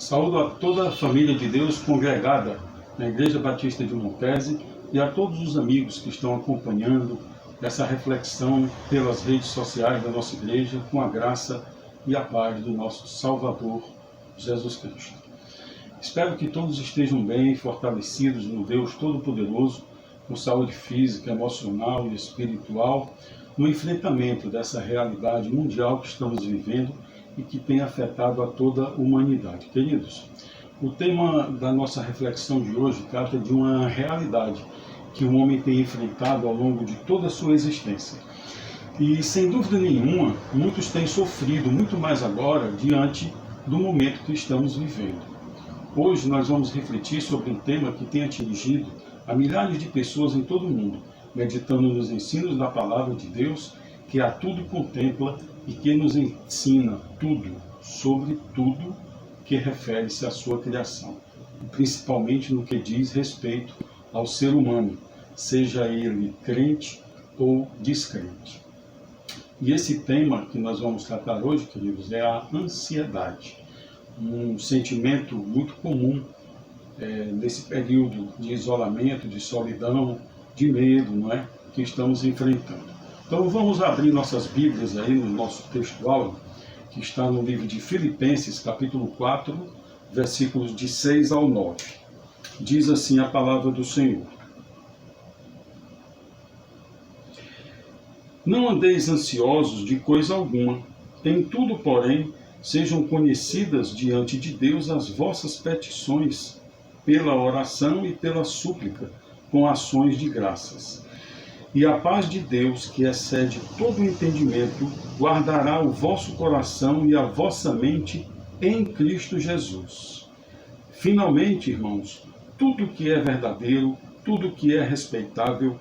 Saúdo a toda a família de Deus congregada na Igreja Batista de Montese e a todos os amigos que estão acompanhando essa reflexão pelas redes sociais da nossa igreja, com a graça e a paz do nosso Salvador, Jesus Cristo. Espero que todos estejam bem, fortalecidos no Deus Todo-Poderoso, com saúde física, emocional e espiritual, no enfrentamento dessa realidade mundial que estamos vivendo e que tem afetado a toda a humanidade. Queridos, o tema da nossa reflexão de hoje trata de uma realidade que o homem tem enfrentado ao longo de toda a sua existência. E, sem dúvida nenhuma, muitos têm sofrido muito mais agora diante do momento que estamos vivendo. Hoje nós vamos refletir sobre um tema que tem atingido a milhares de pessoas em todo o mundo, meditando nos ensinos da Palavra de Deus, que a tudo contempla e que nos ensina tudo, sobre tudo que refere-se à sua criação, principalmente no que diz respeito ao ser humano, seja ele crente ou descrente. E esse tema que nós vamos tratar hoje, queridos, é a ansiedade, um sentimento muito comum nesse período de isolamento, de solidão, de medo, não é, que estamos enfrentando. Então vamos abrir nossas Bíblias aí no nosso texto áudio, que está no livro de Filipenses, capítulo 4, versículos de 6 ao 9. Diz assim a palavra do Senhor: Não andeis ansiosos de coisa alguma, em tudo, porém, sejam conhecidas diante de Deus as vossas petições, pela oração e pela súplica, com ações de graças. E a paz de Deus, que excede todo o entendimento, guardará o vosso coração e a vossa mente em Cristo Jesus. Finalmente, irmãos, tudo que é verdadeiro, tudo que é respeitável,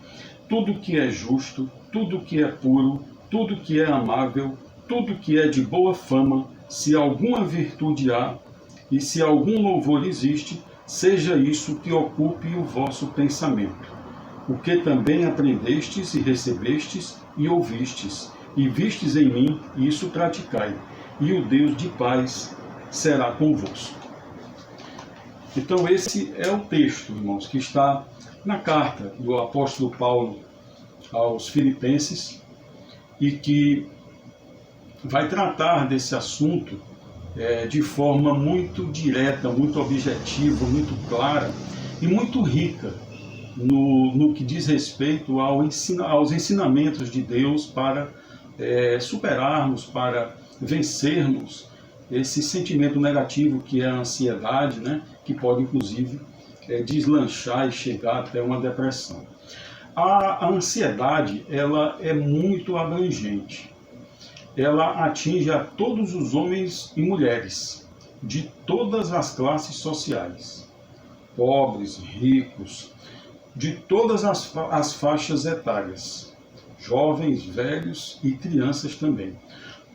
tudo que é justo, tudo que é puro, tudo que é amável, tudo que é de boa fama, se alguma virtude há e se algum louvor existe, seja isso que ocupe o vosso pensamento. O que também aprendestes e recebestes e ouvistes, e vistes em mim, isso praticai, e o Deus de paz será convosco. Então esse é o texto, irmãos, que está na carta do apóstolo Paulo aos Filipenses, e que vai tratar desse assunto de forma muito direta, muito objetiva, muito clara e muito rica no que diz respeito aos ensinamentos de Deus para superarmos, para vencermos esse sentimento negativo que é a ansiedade, né? Que pode inclusive deslanchar e chegar até uma depressão. A ansiedade, ela é muito abrangente. Ela atinge a todos os homens e mulheres, de todas as classes sociais, pobres, ricos, de todas as faixas etárias, jovens, velhos e crianças também.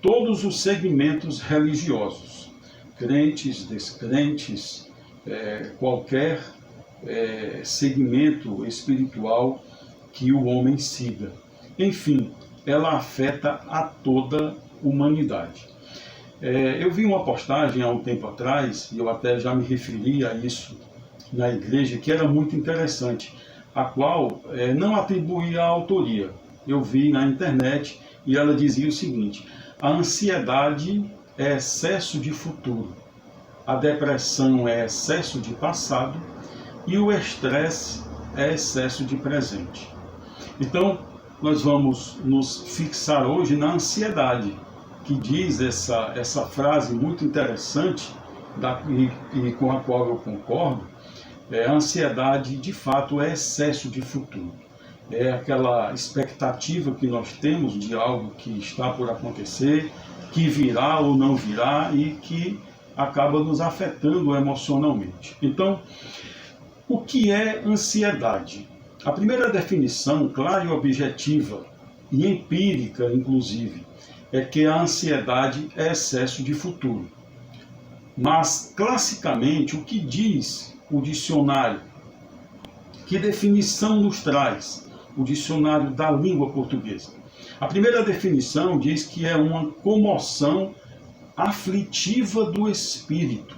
Todos os segmentos religiosos, crentes, descrentes, qualquer segmento espiritual que o homem siga. Enfim, ela afeta a toda a humanidade. Eu vi uma postagem há um tempo atrás, e eu até já me referi a isso na igreja, que era muito interessante, a qual não atribuía a autoria. Eu vi na internet e ela dizia o seguinte: a ansiedade é excesso de futuro, a depressão é excesso de passado e o estresse é excesso de presente. Então, nós vamos nos fixar hoje na ansiedade, que diz essa frase muito interessante, e com a qual eu concordo. A ansiedade, de fato, é excesso de futuro. É aquela expectativa que nós temos de algo que está por acontecer, que virá ou não virá e que acaba nos afetando emocionalmente. Então, o que é ansiedade? A primeira definição, clara e objetiva, e empírica, inclusive, é que a ansiedade é excesso de futuro. Mas, classicamente, o que diz o dicionário? Que definição nos traz o dicionário da língua portuguesa? A primeira definição diz que é uma comoção aflitiva do espírito,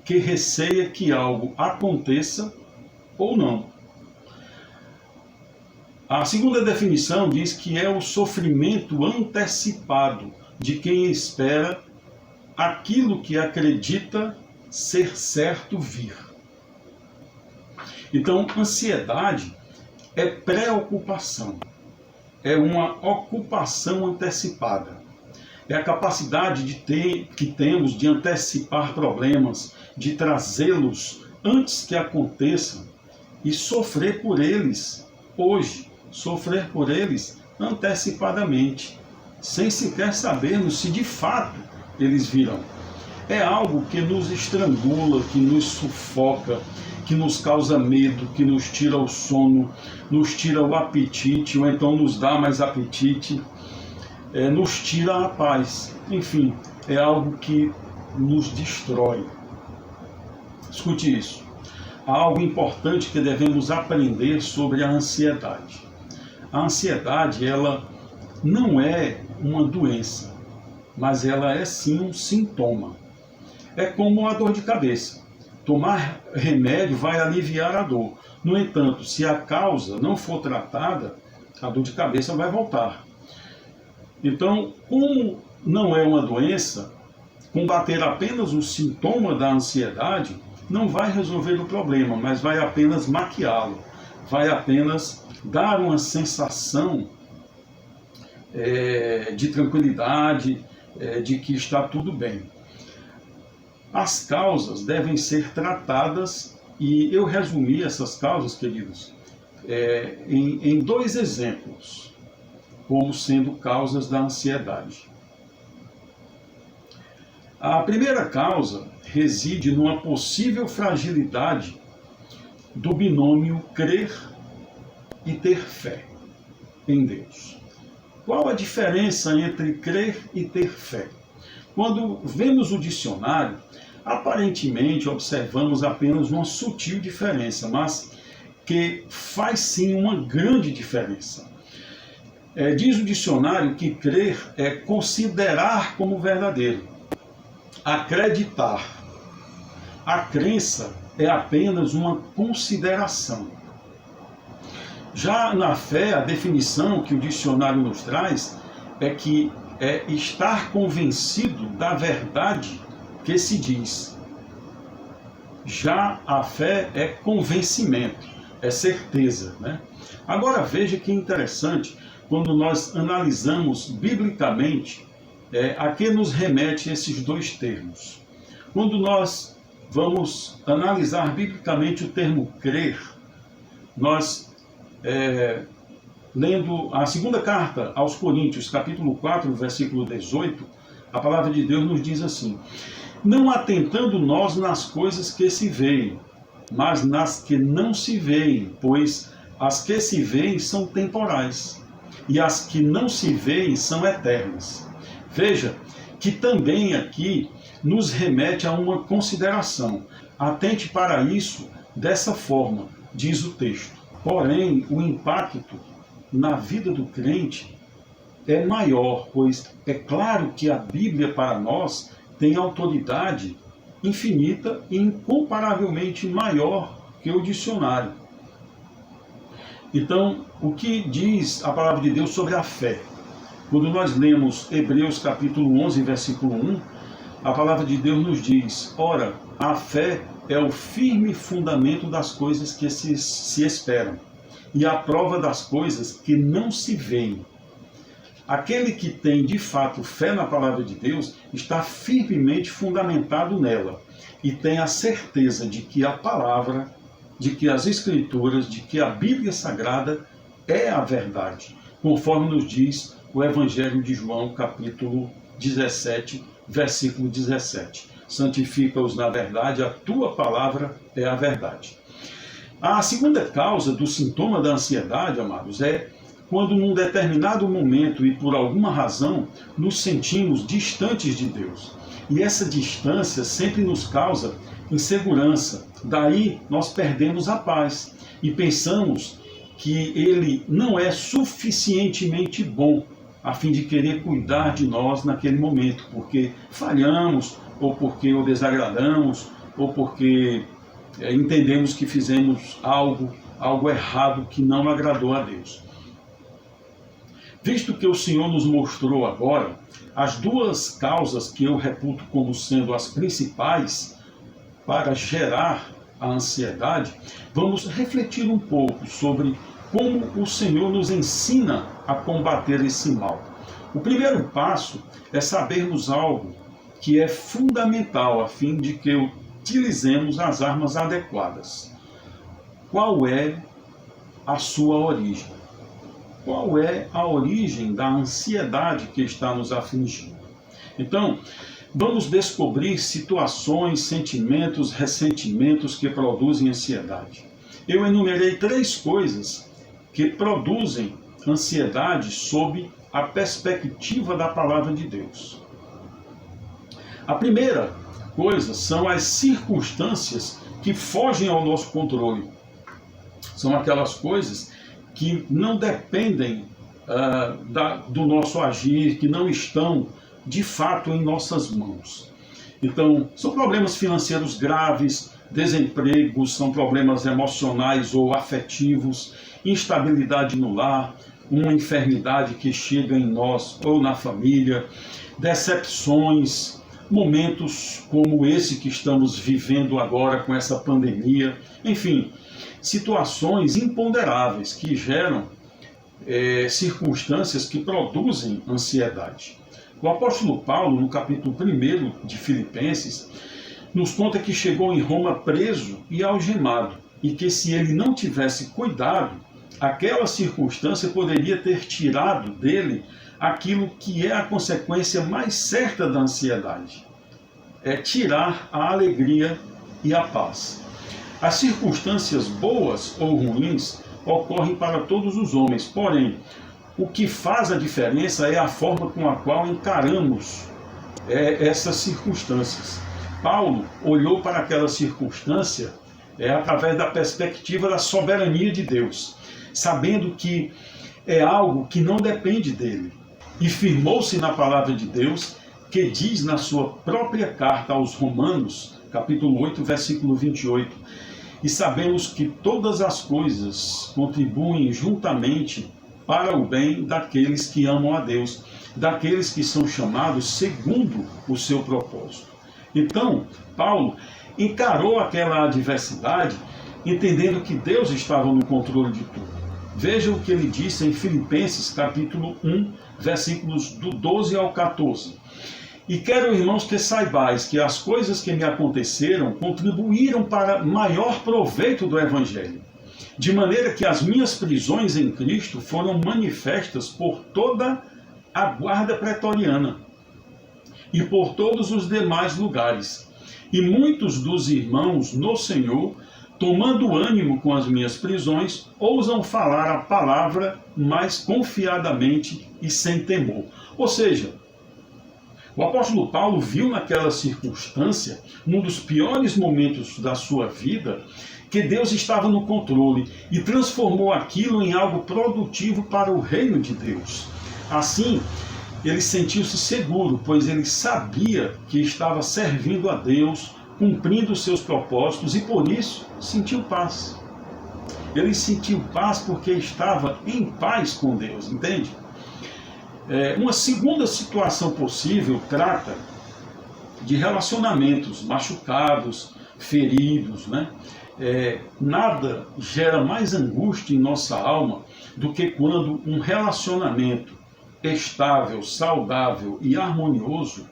que receia que algo aconteça ou não. A segunda definição diz que é o sofrimento antecipado de quem espera aquilo que acredita ser certo vir. Então, ansiedade é preocupação, é uma ocupação antecipada. É a capacidade que temos de antecipar problemas, de trazê-los antes que aconteçam e sofrer por eles hoje, sofrer por eles antecipadamente, sem sequer sabermos se de fato eles virão. É algo que nos estrangula, que nos sufoca, que nos causa medo, que nos tira o sono, nos tira o apetite, ou então nos dá mais apetite, nos tira a paz. Enfim, é algo que nos destrói. Escute isso. Há algo importante que devemos aprender sobre a ansiedade. A ansiedade, ela não é uma doença, mas ela é sim um sintoma. É como a dor de cabeça. Tomar remédio vai aliviar a dor. No entanto, se a causa não for tratada, a dor de cabeça vai voltar. Então, como não é uma doença, combater apenas o sintoma da ansiedade não vai resolver o problema, mas vai apenas maquiá-lo, vai apenas dar uma sensação de tranquilidade, de que está tudo bem. As causas devem ser tratadas, e eu resumi essas causas, queridos, em dois exemplos, como sendo causas da ansiedade. A primeira causa reside numa possível fragilidade do binômio crer e ter fé em Deus. Qual a diferença entre crer e ter fé? Quando vemos o dicionário, aparentemente observamos apenas uma sutil diferença, mas que faz sim uma grande diferença. Diz o dicionário que crer é considerar como verdadeiro, acreditar. A crença é apenas uma consideração. Já na fé, a definição que o dicionário nos traz é que é estar convencido da verdade que se diz. Já a fé é convencimento, é certeza, né? Agora veja que interessante, quando nós analisamos biblicamente, a que nos remete esses dois termos. Quando nós vamos analisar biblicamente o termo crer, nós, lendo a segunda carta aos Coríntios, capítulo 4, versículo 18, a palavra de Deus nos diz assim: não atentando nós nas coisas que se veem, mas nas que não se veem, pois as que se veem são temporais, e as que não se veem são eternas. Veja que também aqui nos remete a uma consideração. Atente para isso dessa forma, diz o texto. Porém, o impacto na vida do crente é maior, pois é claro que a Bíblia para nós tem autoridade infinita e incomparavelmente maior que o dicionário. Então, o que diz a palavra de Deus sobre a fé? Quando nós lemos Hebreus capítulo 11, versículo 1, a palavra de Deus nos diz: ora, a fé é o firme fundamento das coisas que se esperam, e a prova das coisas que não se veem. Aquele que tem de fato fé na palavra de Deus está firmemente fundamentado nela e tem a certeza de que a palavra, de que as Escrituras, de que a Bíblia Sagrada é a verdade, conforme nos diz o Evangelho de João, capítulo 17, versículo 17. Santifica-os na verdade, a tua palavra é a verdade. A segunda causa do sintoma da ansiedade, amados, é quando num determinado momento e por alguma razão nos sentimos distantes de Deus. E essa distância sempre nos causa insegurança. Daí nós perdemos a paz e pensamos que Ele não é suficientemente bom a fim de querer cuidar de nós naquele momento, porque falhamos ou porque o desagradamos, ou porque entendemos que fizemos algo errado que não agradou a Deus. Visto que o Senhor nos mostrou agora as duas causas que eu reputo como sendo as principais para gerar a ansiedade, vamos refletir um pouco sobre como o Senhor nos ensina a combater esse mal. O primeiro passo é sabermos algo que é fundamental a fim de que utilizemos as armas adequadas. Qual é a sua origem? Qual é a origem da ansiedade que está nos afligindo? Então, vamos descobrir situações, sentimentos, ressentimentos que produzem ansiedade. Eu enumerei 3 coisas que produzem ansiedade sob a perspectiva da palavra de Deus. A primeira coisa são as circunstâncias que fogem ao nosso controle. São aquelas coisas que não dependem do nosso agir, que não estão de fato em nossas mãos. Então, são problemas financeiros graves, desempregos, são problemas emocionais ou afetivos, instabilidade no lar, uma enfermidade que chega em nós ou na família, decepções, momentos como esse que estamos vivendo agora com essa pandemia, enfim, situações imponderáveis que geram circunstâncias que produzem ansiedade. O apóstolo Paulo, no capítulo 1 de Filipenses, nos conta que chegou em Roma preso e algemado, e que se ele não tivesse cuidado, aquela circunstância poderia ter tirado dele aquilo que é a consequência mais certa da ansiedade. É tirar a alegria e a paz. As circunstâncias boas ou ruins ocorrem para todos os homens, porém, o que faz a diferença é a forma com a qual encaramos essas circunstâncias. Paulo olhou para aquela circunstância através da perspectiva da soberania de Deus, sabendo que é algo que não depende dele, e firmou-se na palavra de Deus, que diz na sua própria carta aos Romanos, capítulo 8, versículo 28, e sabemos que todas as coisas contribuem juntamente para o bem daqueles que amam a Deus, daqueles que são chamados segundo o seu propósito. Então, Paulo encarou aquela adversidade, entendendo que Deus estava no controle de tudo. Veja o que ele disse em Filipenses, capítulo 1, versículos do 12 ao 14. E quero, irmãos, que saibais que as coisas que me aconteceram contribuíram para maior proveito do Evangelho, de maneira que as minhas prisões em Cristo foram manifestas por toda a guarda pretoriana e por todos os demais lugares. E muitos dos irmãos no Senhor, tomando ânimo com as minhas prisões, ousam falar a palavra mais confiadamente e sem temor. Ou seja, o apóstolo Paulo viu naquela circunstância, num dos piores momentos da sua vida, que Deus estava no controle e transformou aquilo em algo produtivo para o reino de Deus. Assim, ele sentiu-se seguro, pois ele sabia que estava servindo a Deus, cumprindo os seus propósitos, e por isso sentiu paz. Ele sentiu paz porque estava em paz com Deus, entende? Uma segunda situação possível trata de relacionamentos machucados, feridos, né? Nada gera mais angústia em nossa alma do que quando um relacionamento estável, saudável e harmonioso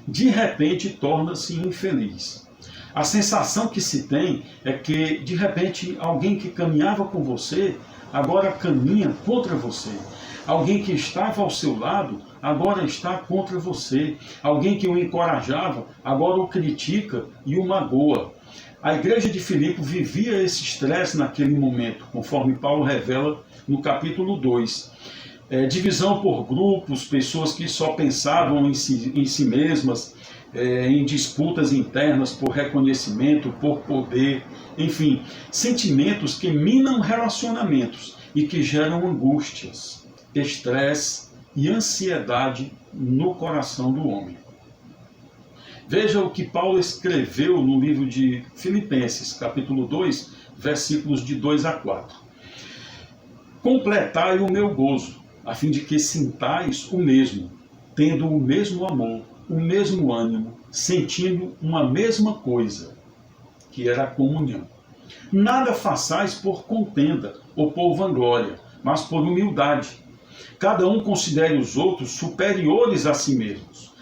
de repente torna-se infeliz. A sensação que se tem é que de repente alguém que caminhava com você agora caminha contra você. Alguém que estava ao seu lado agora está contra você. Alguém que o encorajava agora o critica e o magoa. A igreja de Filipe vivia esse estresse naquele momento, conforme Paulo revela no capítulo 2. Divisão por grupos, pessoas que só pensavam em si mesmas, em disputas internas por reconhecimento, por poder, enfim, sentimentos que minam relacionamentos e que geram angústias, estresse e ansiedade no coração do homem. Veja o que Paulo escreveu no livro de Filipenses, capítulo 2, versículos de 2 a 4. Completai o meu gozo, a fim de que sintais o mesmo, tendo o mesmo amor, o mesmo ânimo, sentindo uma mesma coisa, que era a comunhão. Nada façais por contenda ou por vanglória, mas por humildade. Cada um considere os outros superiores a si mesmos.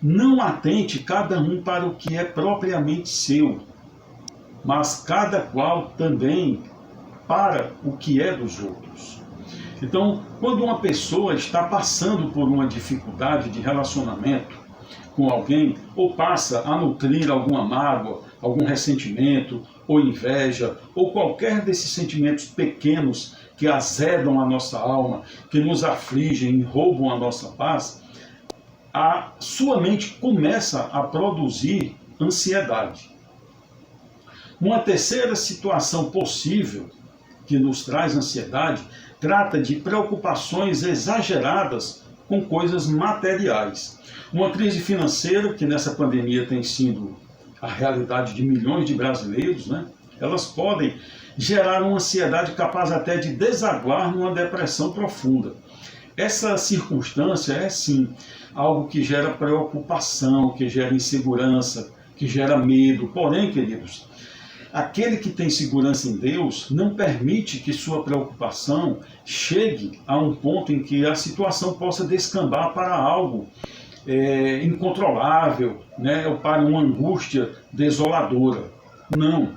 Não atente cada um para o que é propriamente seu, mas cada qual também para o que é dos outros. Então, quando uma pessoa está passando por uma dificuldade de relacionamento com alguém, ou passa a nutrir alguma mágoa, algum ressentimento, ou inveja, ou qualquer desses sentimentos pequenos que azedam a nossa alma, que nos afligem e roubam a nossa paz, a sua mente começa a produzir ansiedade. Uma terceira situação possível que nos traz ansiedade trata de preocupações exageradas com coisas materiais. Uma crise financeira, que nessa pandemia tem sido a realidade de milhões de brasileiros, né? Elas podem gerar uma ansiedade capaz até de desaguar numa depressão profunda. Essa circunstância é, sim, algo que gera preocupação, que gera insegurança, que gera medo. Porém, queridos, aquele que tem segurança em Deus não permite que sua preocupação chegue a um ponto em que a situação possa descambar para algo incontrolável, né, ou para uma angústia desoladora. Não.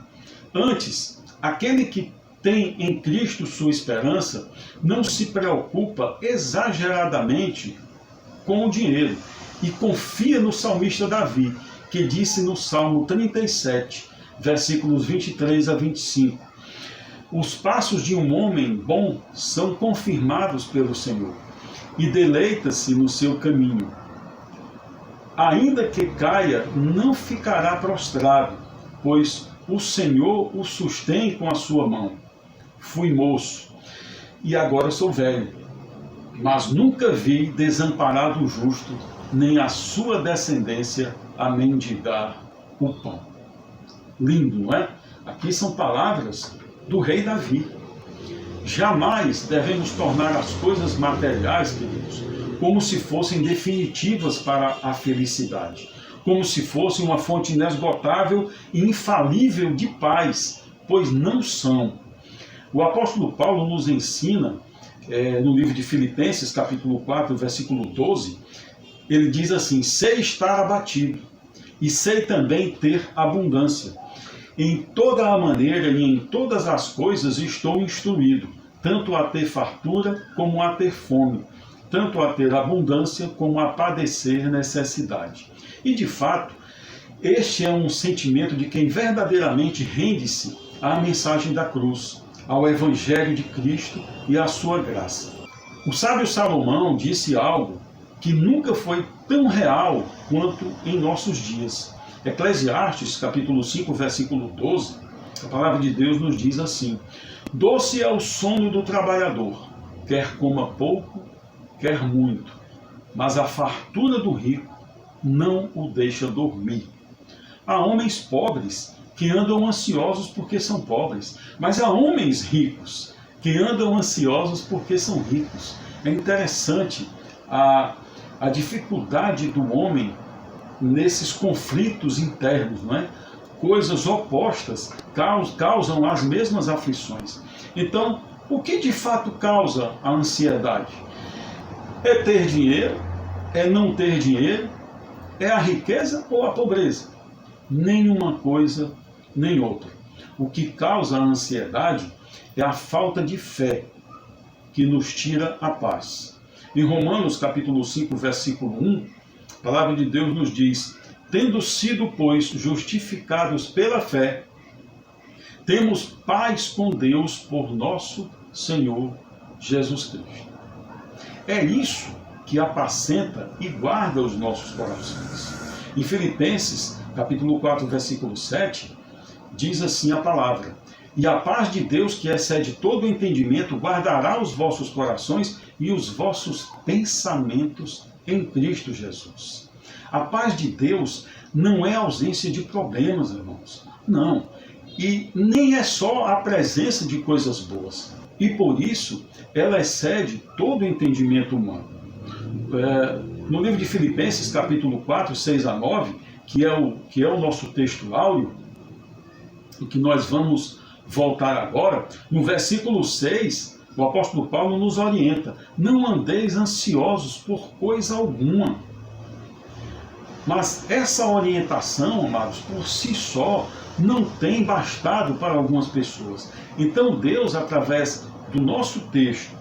Antes, aquele que tem em Cristo sua esperança não se preocupa exageradamente com o dinheiro e confia no salmista Davi, que disse no Salmo 37, versículos 23 a 25: os passos de um homem bom são confirmados pelo Senhor, e deleita-se no seu caminho. Ainda que caia, não ficará prostrado, pois o Senhor o sustém com a sua mão. Fui moço, e agora sou velho, mas nunca vi desamparado o justo, nem a sua descendência a mendigar o pão. Lindo, não é? Aqui são palavras do rei Davi. Jamais devemos tornar as coisas materiais, queridos, como se fossem definitivas para a felicidade, como se fossem uma fonte inesgotável e infalível de paz, pois não são. O apóstolo Paulo nos ensina, no livro de Filipenses, capítulo 4, versículo 12, ele diz assim: sei estar abatido, e sei também ter abundância. Em toda a maneira e em todas as coisas estou instruído, tanto a ter fartura como a ter fome, tanto a ter abundância como a padecer necessidade. E de fato, este é um sentimento de quem verdadeiramente rende-se à mensagem da cruz, ao Evangelho de Cristo e à sua graça. O sábio Salomão disse algo que nunca foi tão real quanto em nossos dias. Eclesiastes, capítulo 5, versículo 12, a palavra de Deus nos diz assim: doce é o sono do trabalhador, quer coma pouco, quer muito, mas a fartura do rico não o deixa dormir. Há homens pobres que andam ansiosos porque são pobres, mas há homens ricos que andam ansiosos porque são ricos. É interessante a dificuldade do homem nesses conflitos internos, não é? Coisas opostas causam as mesmas aflições. Então, o que de fato causa a ansiedade? É ter dinheiro? É não ter dinheiro? É a riqueza ou a pobreza? Nenhuma coisa, nem outra. O que causa a ansiedade é a falta de fé, que nos tira a paz. Em Romanos, capítulo 5, versículo 1, a palavra de Deus nos diz: tendo sido, pois, justificados pela fé, temos paz com Deus por nosso Senhor Jesus Cristo. É isso que apacenta e guarda os nossos corações. Em Filipenses, capítulo 4, versículo 7, diz assim a palavra: e a paz de Deus, que excede todo o entendimento, guardará os vossos corações e os vossos pensamentos em Cristo Jesus. A paz de Deus não é ausência de problemas, irmãos. Não. E nem é só a presença de coisas boas. E por isso, ela excede todo o entendimento humano. No livro de Filipenses, capítulo 4, 6 a 9, que é o nosso texto áureo, e que nós vamos voltar agora, no versículo 6, o apóstolo Paulo nos orienta: não andeis ansiosos por coisa alguma. Mas essa orientação, amados, por si só, não tem bastado para algumas pessoas. Então Deus, através do nosso texto,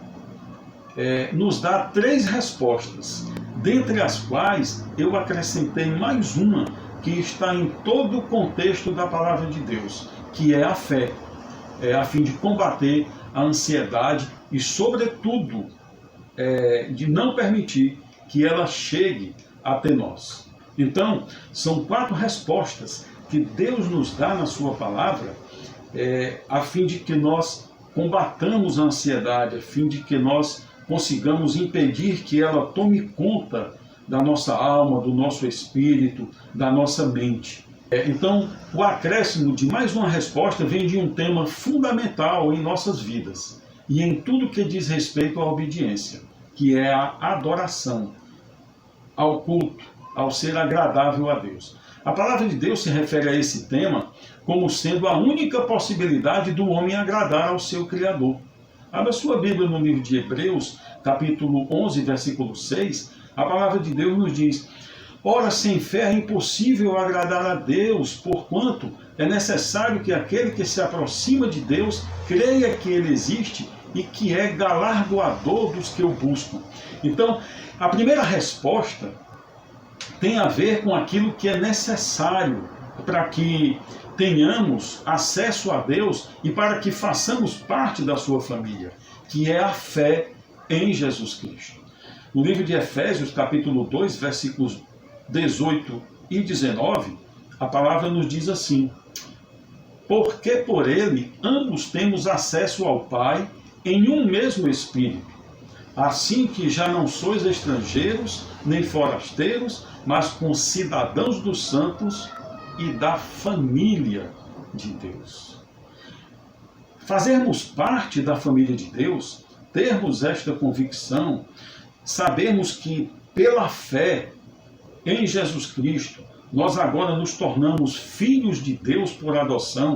nos dá 3 respostas, dentre as quais eu acrescentei mais uma, que está em todo o contexto da palavra de Deus, que é a fé, a fim de combater a ansiedade e, sobretudo, de não permitir que ela chegue até nós. Então, são 4 respostas que Deus nos dá na sua palavra, a fim de que nós combatamos a ansiedade, a fim de que nós consigamos impedir que ela tome conta da nossa alma, do nosso espírito, da nossa mente. Então, o acréscimo de mais uma resposta vem de um tema fundamental em nossas vidas e em tudo que diz respeito à obediência, que é a adoração, ao culto, ao ser agradável a Deus. A palavra de Deus se refere a esse tema como sendo a única possibilidade do homem agradar ao seu Criador. Abra sua Bíblia no livro de Hebreus, capítulo 11, versículo 6, a palavra de Deus nos diz: ora, sem fé é impossível agradar a Deus, porquanto é necessário que aquele que se aproxima de Deus creia que Ele existe e que é galardoador dos que o buscam. Então, a primeira resposta tem a ver com aquilo que é necessário para que tenhamos acesso a Deus e para que façamos parte da sua família, que é a fé em Jesus Cristo. No livro de Efésios, capítulo 2, versículos 18 e 19, a palavra nos diz assim: porque por ele ambos temos acesso ao Pai em um mesmo Espírito, assim que já não sois estrangeiros nem forasteiros, mas concidadãos dos santos e da família de Deus. Fazermos parte da família de Deus, termos esta convicção, sabermos que pela fé em Jesus Cristo, nós agora nos tornamos filhos de Deus por adoção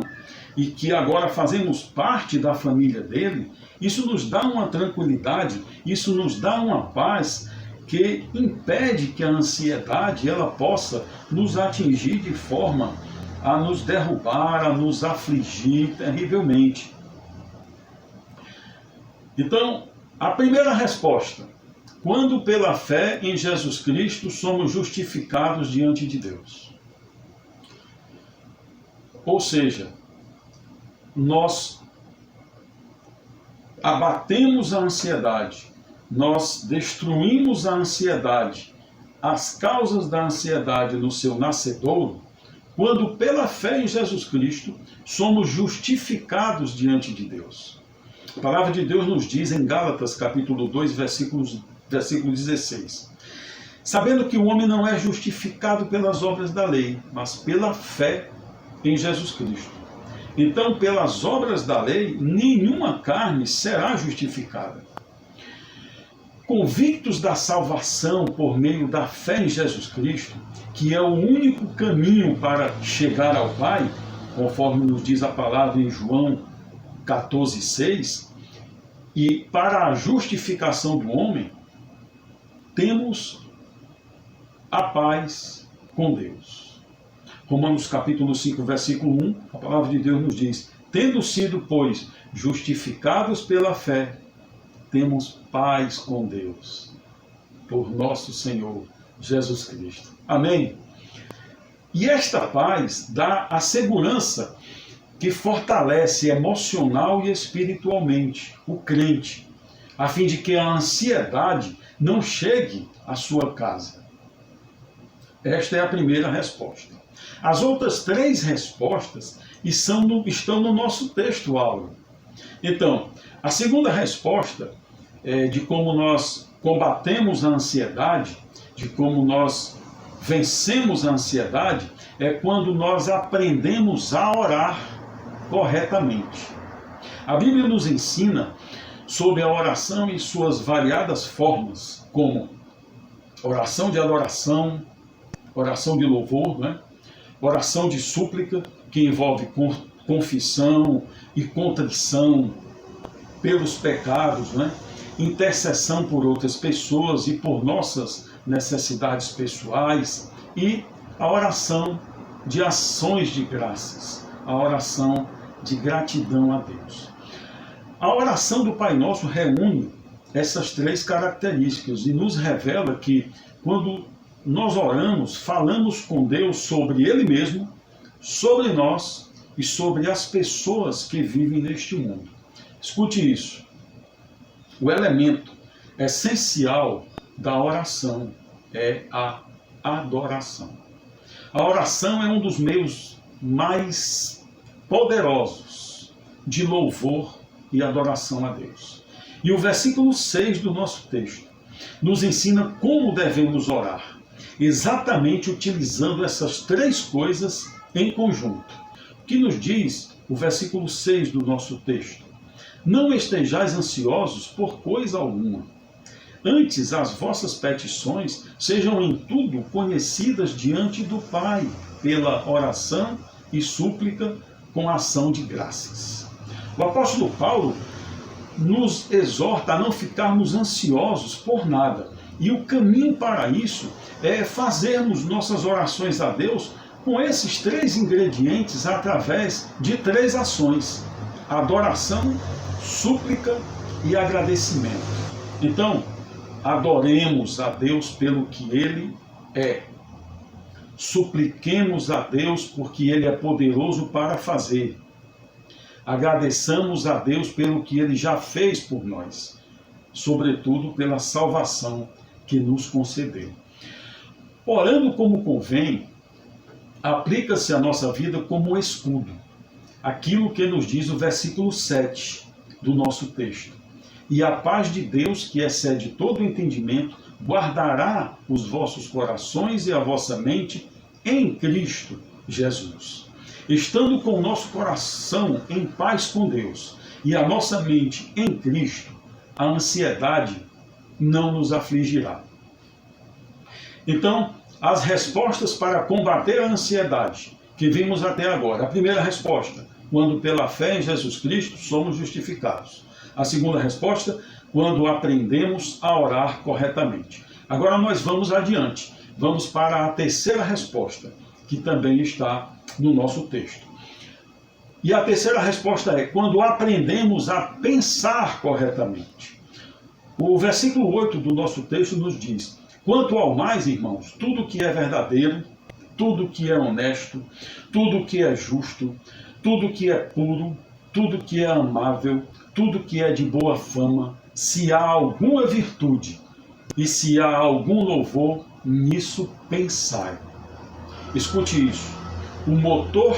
e que agora fazemos parte da família dele, isso nos dá uma tranquilidade, isso nos dá uma paz que impede que a ansiedade ela possa nos atingir de forma a nos derrubar, a nos afligir terrivelmente. Então, a primeira resposta: quando pela fé em Jesus Cristo somos justificados diante de Deus. Ou seja, nós abatemos a ansiedade, nós destruímos a ansiedade, as causas da ansiedade no seu nascedouro, quando pela fé em Jesus Cristo somos justificados diante de Deus. A palavra de Deus nos diz em Gálatas capítulo 2, versículo 16: sabendo que o homem não é justificado pelas obras da lei, mas pela fé em Jesus Cristo. Então, pelas obras da lei, nenhuma carne será justificada. Convictos da salvação por meio da fé em Jesus Cristo, que é o único caminho para chegar ao Pai, conforme nos diz a palavra em João 14,6, e para a justificação do homem, temos a paz com Deus. Romanos capítulo 5, versículo 1, a palavra de Deus nos diz: tendo sido, pois, justificados pela fé, temos paz com Deus, por nosso Senhor Jesus Cristo. Amém? E esta paz dá a segurança que fortalece emocional e espiritualmente o crente, a fim de que a ansiedade não chegue à sua casa. Esta é a primeira resposta. As outras 3 respostas estão no nosso texto áureo. Então, a segunda resposta de como nós combatemos a ansiedade, de como nós vencemos a ansiedade é quando nós aprendemos a orar corretamente. A Bíblia nos ensina sobre a oração e suas variadas formas, como oração de adoração, oração de louvor, né? Oração de súplica, que envolve confissão e contrição pelos pecados, né? Intercessão por outras pessoas e por nossas necessidades pessoais, e a oração de ações de graças, a oração de gratidão a Deus. A oração do Pai Nosso reúne essas três características e nos revela que, quando nós oramos, falamos com Deus sobre Ele mesmo, sobre nós e sobre as pessoas que vivem neste mundo. Escute isso. O elemento essencial da oração é a adoração. A oração é um dos meios mais poderosos de louvor e adoração a Deus. E o versículo 6 do nosso texto nos ensina como devemos orar, exatamente utilizando essas três coisas em conjunto. O que nos diz o versículo 6 do nosso texto? Não estejais ansiosos por coisa alguma. Antes, as vossas petições sejam em tudo conhecidas diante do Pai, pela oração e súplica com ação de graças. O apóstolo Paulo nos exorta a não ficarmos ansiosos por nada. E o caminho para isso é fazermos nossas orações a Deus com esses três ingredientes através de três ações: adoração, súplica e agradecimento. Então, adoremos a Deus pelo que Ele é. Supliquemos a Deus porque Ele é poderoso para fazer. Agradeçamos a Deus pelo que Ele já fez por nós, sobretudo pela salvação que nos concedeu. Orando como convém, aplica-se à nossa vida como um escudo. Aquilo que nos diz o versículo 7 do nosso texto. E a paz de Deus, que excede todo o entendimento, guardará os vossos corações e a vossa mente em Cristo Jesus. Estando com o nosso coração em paz com Deus e a nossa mente em Cristo, a ansiedade não nos afligirá. Então, as respostas para combater a ansiedade que vimos até agora. A primeira resposta: quando pela fé em Jesus Cristo somos justificados. A segunda resposta: quando aprendemos a orar corretamente. Agora nós vamos adiante. Vamos para a terceira resposta, que também está no nosso texto. E a terceira resposta é: quando aprendemos a pensar corretamente. O versículo 8 do nosso texto nos diz: quanto ao mais, irmãos, tudo que é verdadeiro, tudo que é honesto, tudo que é justo, tudo que é puro, tudo que é amável, tudo que é de boa fama, se há alguma virtude e se há algum louvor, nisso pensai. Escute isso. O motor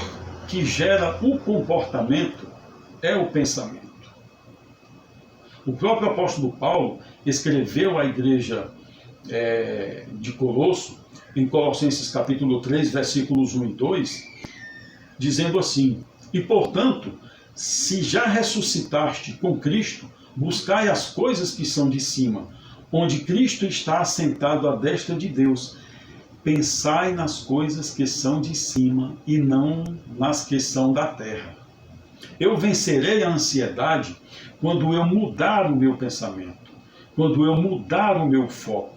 que gera o comportamento é o pensamento. O próprio apóstolo Paulo escreveu à igreja de Colosso, em Colossenses capítulo 3, versículos 1 e 2, dizendo assim: e portanto, se já ressuscitaste com Cristo, buscai as coisas que são de cima, onde Cristo está assentado à destra de Deus. Pensai nas coisas que são de cima e não nas que são da terra. Eu vencerei a ansiedade quando eu mudar o meu pensamento, quando eu mudar o meu foco,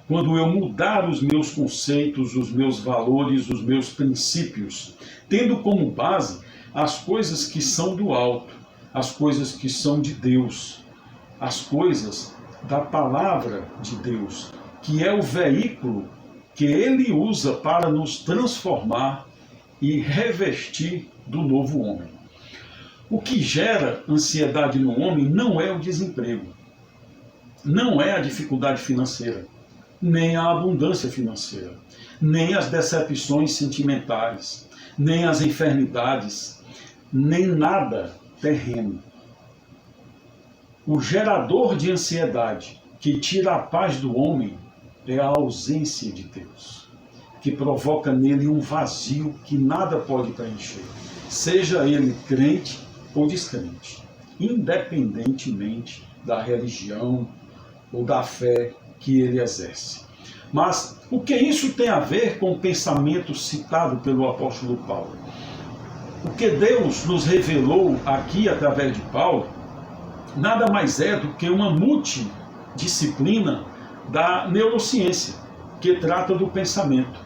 quando eu mudar os meus conceitos, os meus valores, os meus princípios, tendo como base as coisas que são do alto, as coisas que são de Deus, as coisas da palavra de Deus, que é o veículo que Ele usa para nos transformar e revestir do novo homem. O que gera ansiedade no homem não é o desemprego, não é a dificuldade financeira, nem a abundância financeira, nem as decepções sentimentais, nem as enfermidades, nem nada terreno. O gerador de ansiedade que tira a paz do homem é a ausência de Deus. que provoca nele um vazio que nada pode preencher, seja ele crente ou descrente, independentemente da religião ou da fé que ele exerce. Mas o que isso tem a ver com o pensamento citado pelo apóstolo Paulo? O que Deus nos revelou aqui através de Paulo nada mais é do que uma multidisciplina da neurociência, que trata do pensamento,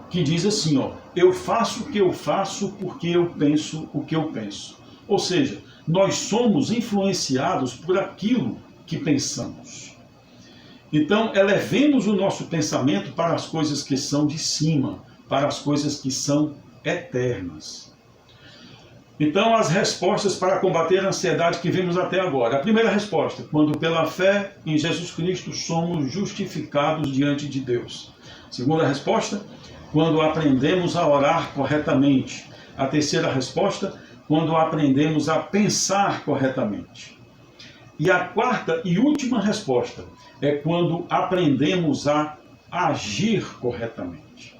que diz assim, eu faço o que eu faço porque eu penso o que eu penso. Ou seja, nós somos influenciados por aquilo que pensamos. Então, elevemos o nosso pensamento para as coisas que são de cima, para as coisas que são eternas. Então, as respostas para combater a ansiedade que vimos até agora. A primeira resposta, quando pela fé em Jesus Cristo somos justificados diante de Deus. Segunda resposta, quando aprendemos a orar corretamente. A terceira resposta, quando aprendemos a pensar corretamente. E a quarta e última resposta é quando aprendemos a agir corretamente.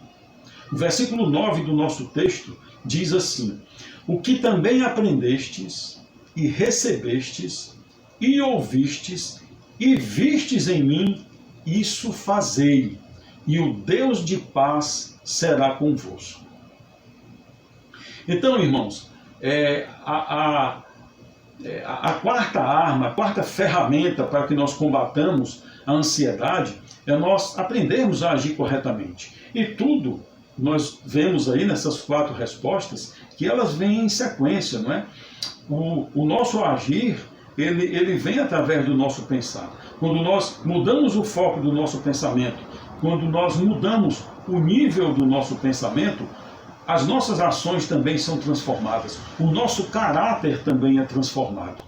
O versículo 9 do nosso texto diz assim: o que também aprendestes e recebestes e ouvistes e vistes em mim, isso fazei, e o Deus de paz será convosco. Então, irmãos, a quarta arma, a quarta ferramenta para que nós combatamos a ansiedade é nós aprendermos a agir corretamente. E tudo nós vemos aí nessas 4 respostas que elas vêm em sequência, não é? O nosso agir, ele vem através do nosso pensar. Quando nós mudamos o foco do nosso pensamento, quando nós mudamos o nível do nosso pensamento, as nossas ações também são transformadas. O nosso caráter também é transformado.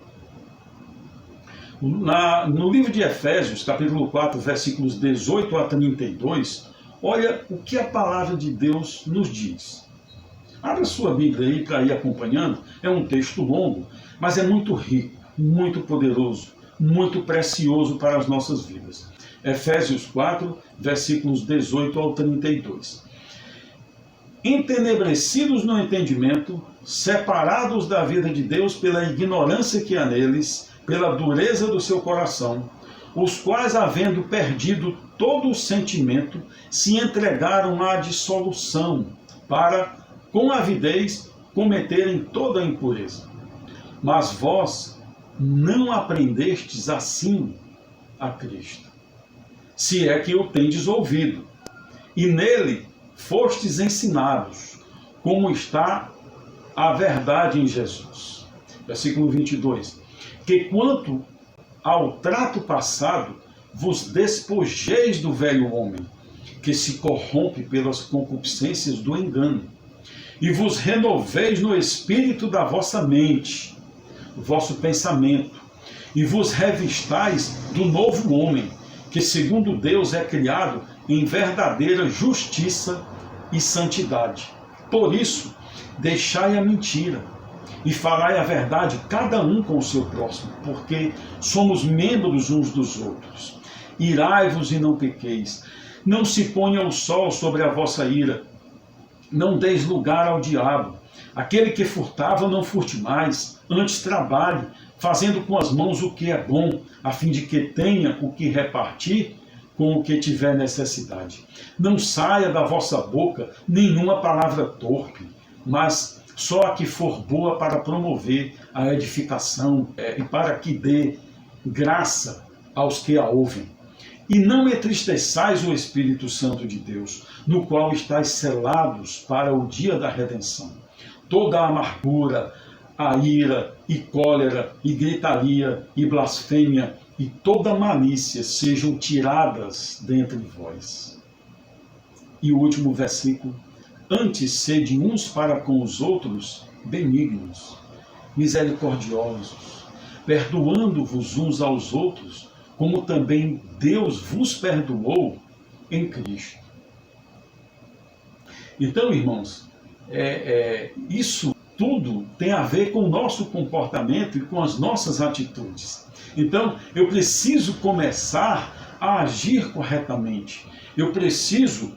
No livro de Efésios, capítulo 4, versículos 18 a 32, olha o que a palavra de Deus nos diz. Abra sua Bíblia aí para ir acompanhando. É um texto longo, mas é muito rico, muito poderoso, muito precioso para as nossas vidas. Efésios 4, versículos 18 ao 32. Entenebrecidos no entendimento, separados da vida de Deus pela ignorância que há neles, pela dureza do seu coração, os quais, havendo perdido todo o sentimento, se entregaram à dissolução, para, com avidez, cometerem toda a impureza. Mas vós não aprendestes assim a Cristo, se é que o tendes ouvido, e nele fostes ensinados, como está a verdade em Jesus. Versículo 22. Que quanto ao trato passado, vos despojeis do velho homem, que se corrompe pelas concupiscências do engano, e vos renoveis no espírito da vossa mente, o vosso pensamento, e vos revistais do novo homem, que segundo Deus é criado em verdadeira justiça e santidade. Por isso, deixai a mentira e falai a verdade cada um com o seu próximo, porque somos membros uns dos outros. Irai-vos e não pequeis. Não se ponha o sol sobre a vossa ira. Não deis lugar ao diabo. Aquele que furtava, não furte mais, antes trabalhe, fazendo com as mãos o que é bom, a fim de que tenha o que repartir com o que tiver necessidade. Não saia da vossa boca nenhuma palavra torpe, mas só a que for boa para promover a edificação e para que dê graça aos que a ouvem. E não entristeçais o Espírito Santo de Deus, no qual estáis selados para o dia da redenção. Toda a amargura, a ira e cólera e gritaria e blasfêmia e toda malícia sejam tiradas dentre vós. E o último versículo: antes sede uns para com os outros benignos, misericordiosos, perdoando-vos uns aos outros, como também Deus vos perdoou em Cristo. Então, irmãos, isso tudo tem a ver com o nosso comportamento e com as nossas atitudes. Então, eu preciso começar a agir corretamente. Eu preciso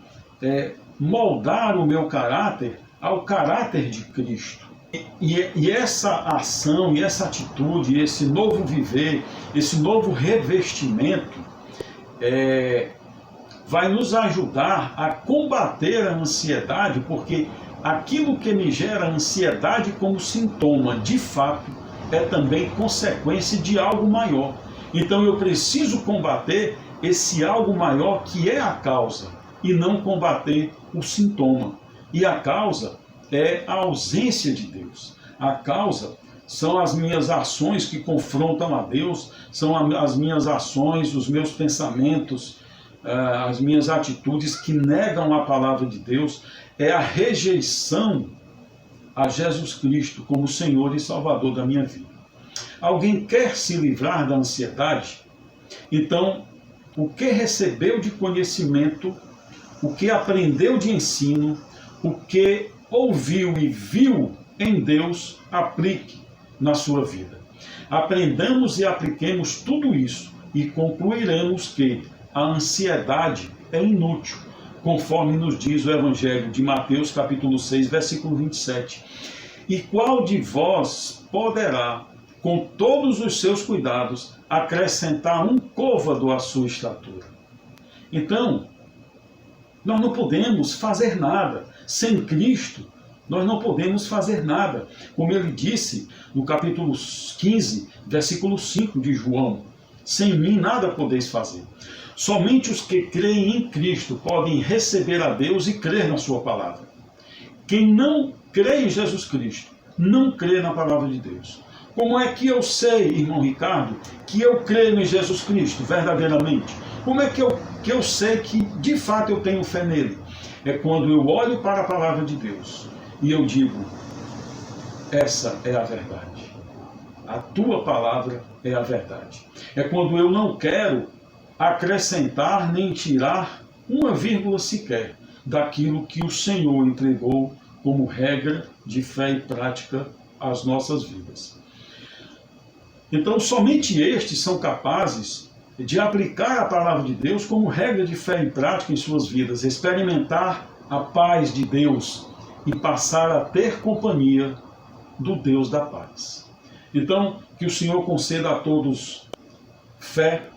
moldar o meu caráter ao caráter de Cristo. E essa ação, e essa atitude, esse novo viver, esse novo revestimento, vai nos ajudar a combater a ansiedade, porque aquilo que me gera ansiedade como sintoma, de fato, é também consequência de algo maior. Então eu preciso combater esse algo maior que é a causa, e não combater o sintoma. E a causa é a ausência de Deus. A causa são as minhas ações que confrontam a Deus, são as minhas ações, os meus pensamentos, as minhas atitudes que negam a palavra de Deus, é a rejeição a Jesus Cristo como Senhor e Salvador da minha vida. Alguém quer se livrar da ansiedade? Então, o que recebeu de conhecimento, o que aprendeu de ensino, o que ouviu e viu em Deus, aplique na sua vida. Aprendamos e apliquemos tudo isso e concluiremos que a ansiedade é inútil, conforme nos diz o Evangelho de Mateus, capítulo 6, versículo 27. E qual de vós poderá, com todos os seus cuidados, acrescentar um côvado à sua estatura? Então, nós não podemos fazer nada. Sem Cristo, nós não podemos fazer nada. Como ele disse no capítulo 15, versículo 5 de João: sem mim nada podeis fazer. Somente os que creem em Cristo podem receber a Deus e crer na sua palavra. Quem não crê em Jesus Cristo, não crê na palavra de Deus. Como é que eu sei, irmão Ricardo, que eu creio em Jesus Cristo verdadeiramente? Como é que eu sei que de fato eu tenho fé nele? É quando eu olho para a palavra de Deus e eu digo: essa é a verdade. A tua palavra é a verdade. É quando eu não quero acrescentar nem tirar uma vírgula sequer daquilo que o Senhor entregou como regra de fé e prática às nossas vidas. Então, somente estes são capazes de aplicar a palavra de Deus como regra de fé e prática em suas vidas, experimentar a paz de Deus e passar a ter companhia do Deus da paz. Então, que o Senhor conceda a todos fé,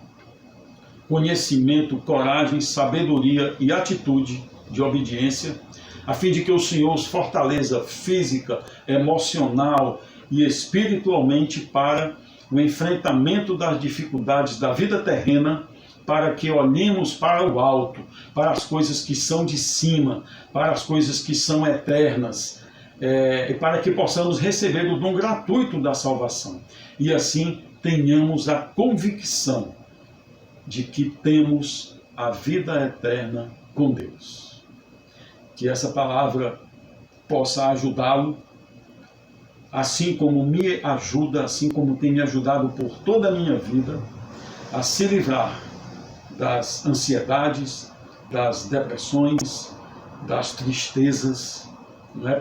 conhecimento, coragem, sabedoria e atitude de obediência, a fim de que o Senhor os fortaleça física, emocional e espiritualmente para o enfrentamento das dificuldades da vida terrena, para que olhemos para o alto, para as coisas que são de cima, para as coisas que são eternas, e para que possamos receber o dom gratuito da salvação. E assim tenhamos a convicção de que temos a vida eterna com Deus. Que essa palavra possa ajudá-lo, assim como me ajuda, assim como tem me ajudado por toda a minha vida, a se livrar das ansiedades, das depressões, das tristezas,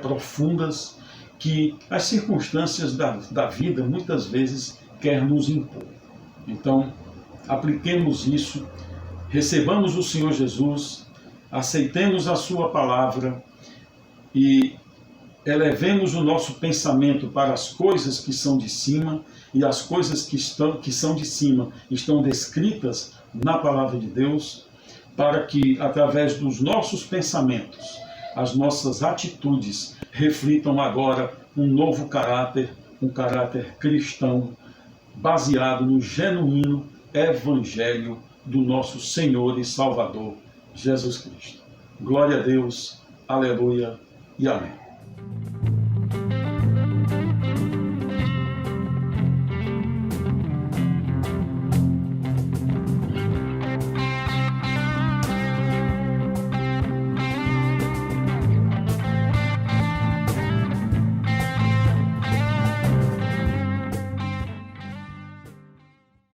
profundas, que as circunstâncias da vida muitas vezes querem nos impor. Então, apliquemos isso, recebamos o Senhor Jesus, aceitemos a sua palavra e elevemos o nosso pensamento para as coisas que são de cima, e as coisas que são de cima estão descritas na palavra de Deus, para que, através dos nossos pensamentos, as nossas atitudes reflitam agora um novo caráter, um caráter cristão, baseado no genuíno Evangelho do nosso Senhor e Salvador, Jesus Cristo. Glória a Deus, aleluia e amém.